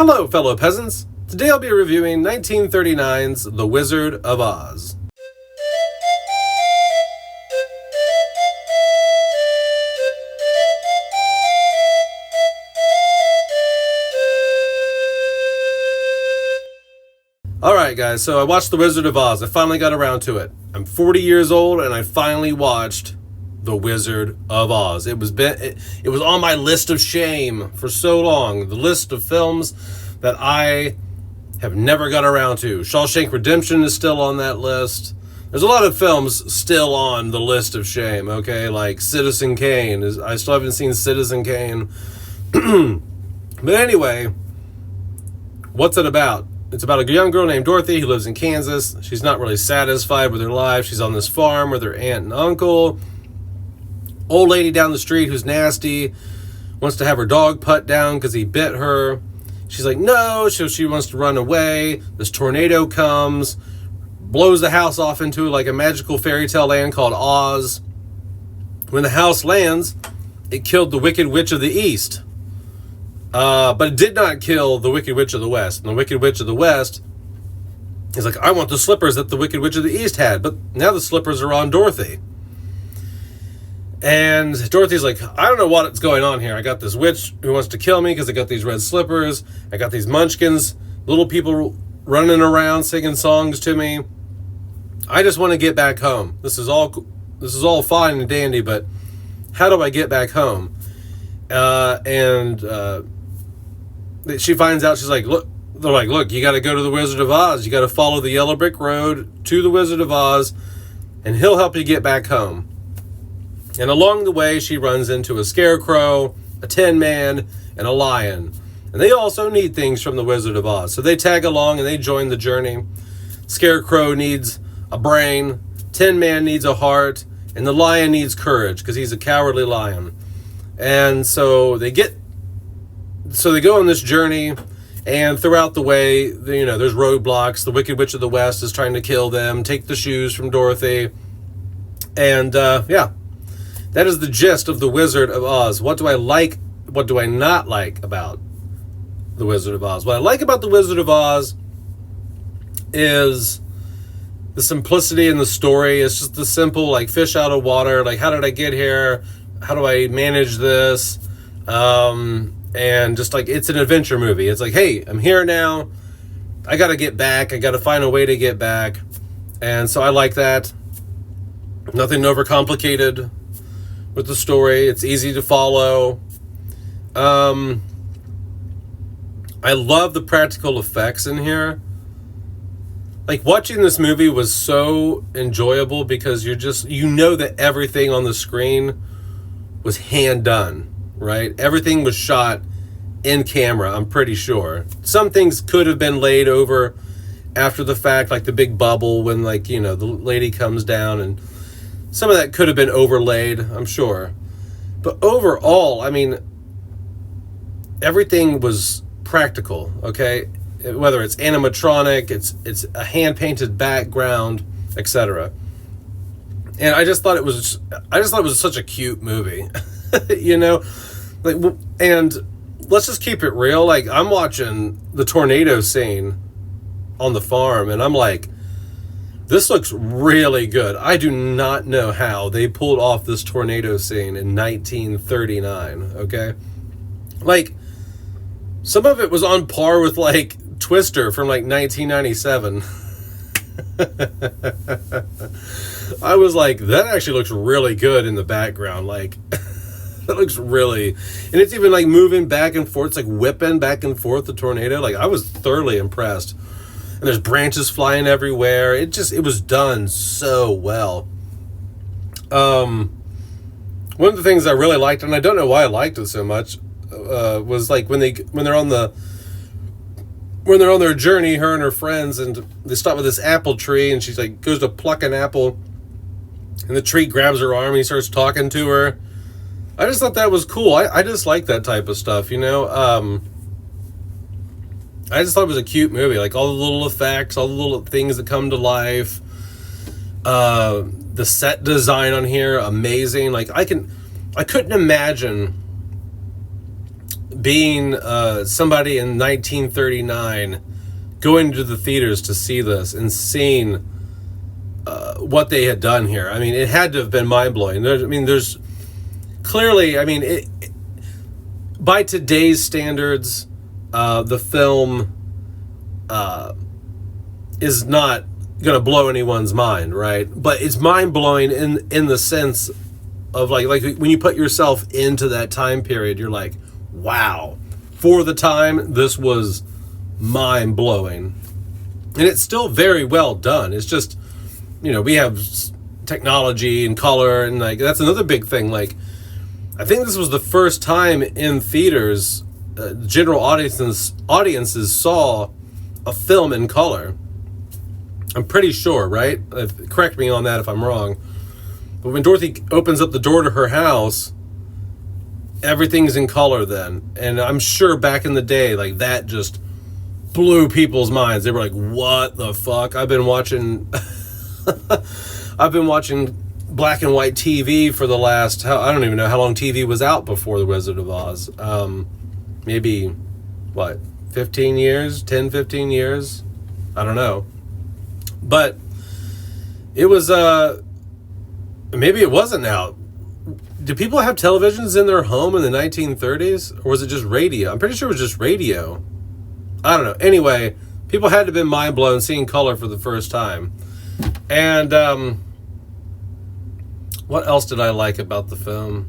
Hello, fellow peasants. Today I'll be reviewing 1939's The Wizard of Oz. Alright guys, so I watched The Wizard of Oz. I finally got around to it. I'm 40 years old and I finally watched The Wizard of Oz. It was on my list of shame for so long. The list of films that I have never got around to. Shawshank Redemption is still on that list. There's a lot of films still on the list of shame, okay? Like Citizen Kane. I still haven't seen Citizen Kane. But anyway, what's it about? It's about a young girl named Dorothy who lives in Kansas. She's not really satisfied with her life. She's on this farm with her aunt and uncle. Old lady down the street who's nasty wants to have her dog put down because he bit her. She's like, no, so she wants to run away. This tornado comes, blows the house off into like a magical fairy tale land called Oz. When the house lands, it killed the Wicked Witch of the East. But it did not kill the Wicked Witch of the West. And the Wicked Witch of the West is like, I want the slippers that the Wicked Witch of the East had. But now the slippers are on Dorothy. And Dorothy's like, I don't know what's going on here. I got this witch who wants to kill me because I got these red slippers. I got these munchkins, little people running around singing songs to me. I just want to get back home. This is all fine and dandy, but how do I get back home? She finds out, she's like, look, you got to go to the Wizard of Oz. You got to follow the yellow brick road to the Wizard of Oz, and he'll help you get back home. And along the way, she runs into a scarecrow, a tin man, and a lion. And they also need things from the Wizard of Oz. So they tag along and they join the journey. Scarecrow needs a brain, Tin Man needs a heart, and the lion needs courage because he's a cowardly lion. And so they go on this journey, and throughout the way, there's roadblocks. The Wicked Witch of the West is trying to kill them, take the shoes from Dorothy. And that is the gist of The Wizard of Oz. What do I like? What do I not like about The Wizard of Oz? What I like about The Wizard of Oz is the simplicity in the story. It's just the simple, like, fish out of water. Like, how did I get here? How do I manage this? And just like, it's an adventure movie. It's like, hey, I'm here now. I got to get back. I got to find a way to get back. And so I like that. Nothing overcomplicated with the story. It's easy to follow. I love the practical effects in here. Like, watching this movie was so enjoyable because you know that everything on the screen was hand done, right? Everything was shot in camera, I'm pretty sure. Some things could have been laid over after the fact, like the big bubble when, like, the lady comes down, and some of that could have been overlaid, I'm sure. But overall, I mean, everything was practical, okay? Whether it's animatronic, it's a hand-painted background, etc. And I just thought it was such a cute movie. And let's just keep it real. Like, I'm watching the tornado scene on the farm, and I'm like, this looks really good. I do not know how they pulled off this tornado scene in 1939, okay? Like, some of it was on par with, like, Twister from, like, 1997. I was like, that actually looks really good in the background. Like, that looks really... And it's even, like, moving back and forth. It's, like, whipping back and forth, the tornado. Like, I was thoroughly impressed. And there's branches flying everywhere. It was done so well. One of the things I really liked, and I don't know why I liked it so much, was like when they're on their journey, her and her friends, and they stop with this apple tree, and she's like goes to pluck an apple, and the tree grabs her arm and he starts talking to her. I just thought that was cool. I just like that type of stuff, I just thought it was a cute movie. Like, all the little effects, all the little things that come to life. The set design on here, amazing. Like, I couldn't imagine being somebody in 1939 going to the theaters to see this and seeing what they had done here. I mean, it had to have been mind-blowing. There's clearly, by today's standards, the film is not going to blow anyone's mind, right? But it's mind-blowing in the sense of like when you put yourself into that time period, you're like, wow, for the time, this was mind-blowing. And it's still very well done. It's just, we have technology and color, and like that's another big thing. Like, I think this was the first time in theaters general audiences saw a film in color. I'm pretty sure, right? Correct me on that if I'm wrong. But when Dorothy opens up the door to her house, everything's in color then. And I'm sure back in the day, like, that just blew people's minds. They were like, what the fuck? I've been watching black and white TV for the last, I don't even know how long TV was out before The Wizard of Oz. Maybe, 15 years? 10, 15 years? I don't know. But it was, maybe it wasn't out. Did people have televisions in their home in the 1930s? Or was it just radio? I'm pretty sure it was just radio. I don't know. Anyway, people had to have been mind blown seeing color for the first time. And what else did I like about the film?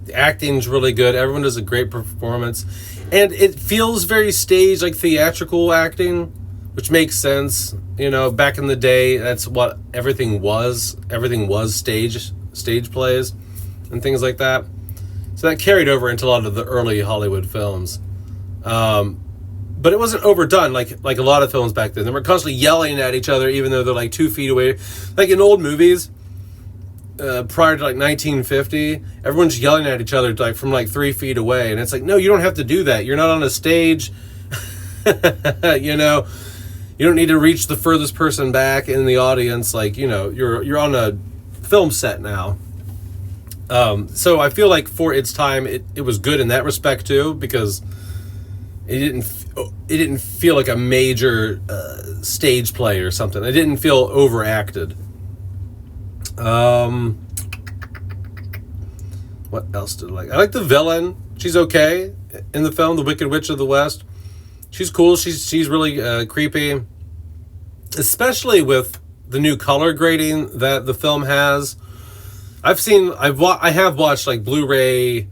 The acting's really good. Everyone does a great performance. And it feels very staged, like theatrical acting, which makes sense. Back in the day, that's what everything was. Everything was stage plays and things like that. So that carried over into a lot of the early Hollywood films. But it wasn't overdone like a lot of films back then. They were constantly yelling at each other, even though they're like 2 feet away. Like in old movies, prior to like 1950, everyone's yelling at each other like from like 3 feet away. And it's like, no, you don't have to do that. You're not on a stage. You don't need to reach the furthest person back in the audience. Like, you're on a film set now. So I feel like for its time, it was good in that respect too, because it didn't feel like a major stage play or something. It didn't feel overacted. What else did I like? I like the villain. She's okay in the film, the Wicked Witch of the West. She's cool. She's really creepy, especially with the new color grading that the film has. I have watched like Blu-ray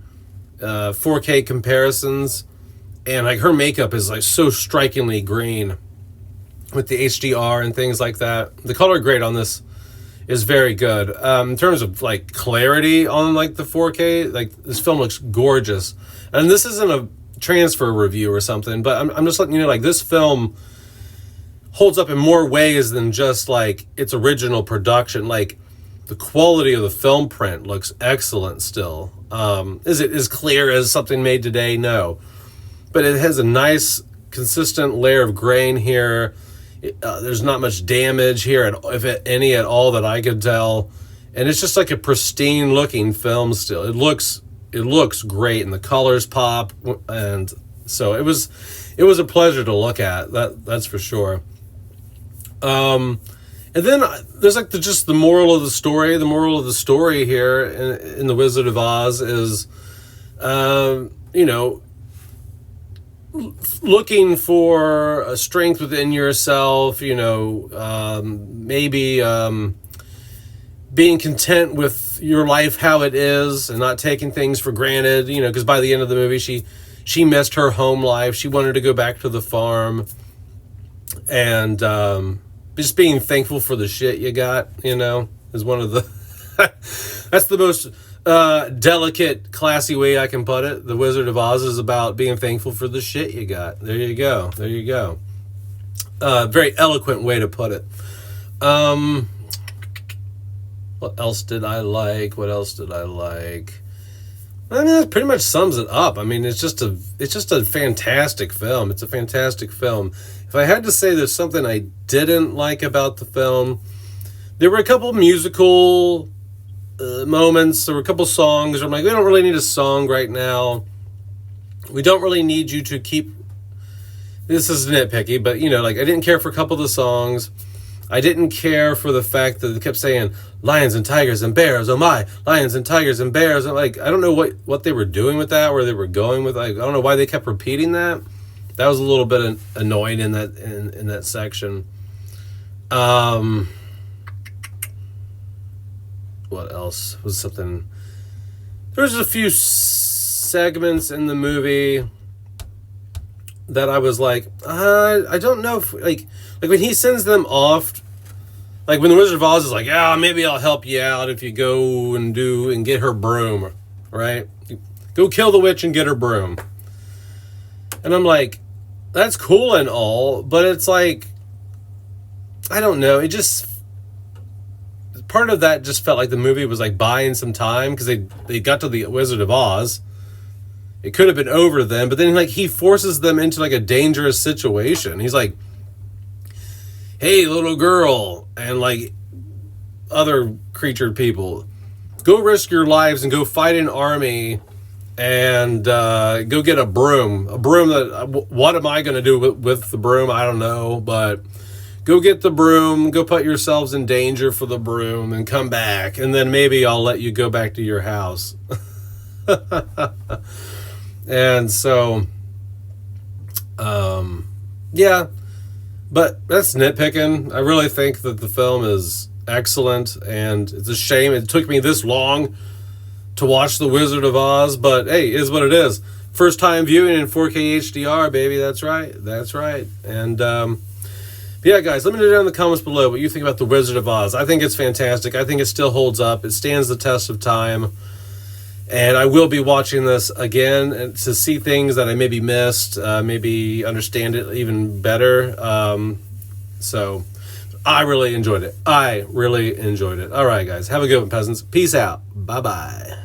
4K comparisons, and like her makeup is like so strikingly green with the HDR and things like that. The color grade on this is very good. In terms of like clarity on like the 4K, like this film looks gorgeous. And this isn't a transfer review or something, but I'm just letting you know, like, this film holds up in more ways than just like its original production. Like, the quality of the film print looks excellent still. Is it as clear as something made today? No. But it has a nice, consistent layer of grain here. There's not much damage here, if any at all, that I could tell. And it's just like a pristine looking film still. It looks great, and the colors pop. And so it was a pleasure to look at. That's for sure. And then there's like the moral of the story. The moral of the story here in The Wizard of Oz is, looking for a strength within yourself, maybe being content with your life how it is and not taking things for granted, because by the end of the movie, she missed her home life. She wanted to go back to the farm, and just being thankful for the shit you got, is one of the that's the most delicate, classy way I can put it. The Wizard of Oz is about being thankful for the shit you got. There you go. Very eloquent way to put it. What else did I like? That pretty much sums it up. It's just a fantastic film. It's a fantastic film. If I had to say there's something I didn't like about the film, there were a couple musical moments. There were a couple songs. I'm like, we don't really need a song right now. We don't really need you to keep. This is nitpicky, but like I didn't care for a couple of the songs. I didn't care for the fact that they kept saying lions and tigers and bears. Oh my, lions and tigers and bears. And like I don't know what they were doing with that, where they were going with. Like I don't know why they kept repeating that. That was a little bit annoying in that section. What else was something? There's a few segments in the movie that I was like, I don't know if like when he sends them off, like when the Wizard of Oz is like, yeah, maybe I'll help you out if you go and get her broom, right? Go kill the witch and get her broom. And I'm like, that's cool and all, but it's like, I don't know. It just, part of that just felt like the movie was like buying some time because they got to the Wizard of Oz. It could have been over then, but then like he forces them into like a dangerous situation. He's like, hey, little girl, and like other creature people, go risk your lives and go fight an army and go get a broom. A broom that, what am I going to do with the broom? I don't know, but go get the broom, go put yourselves in danger for the broom and come back. And then maybe I'll let you go back to your house. And so, yeah, but that's nitpicking. I really think that the film is excellent, and it's a shame it took me this long to watch The Wizard of Oz, but hey, it is what it is. First time viewing in 4K HDR, baby. That's right. And, yeah, guys, let me know down in the comments below what you think about The Wizard of Oz. I think it's fantastic. I think it still holds up. It stands the test of time. And I will be watching this again to see things that I maybe missed, maybe understand it even better. So I really enjoyed it. All right, guys. Have a good one, peasants. Peace out. Bye-bye.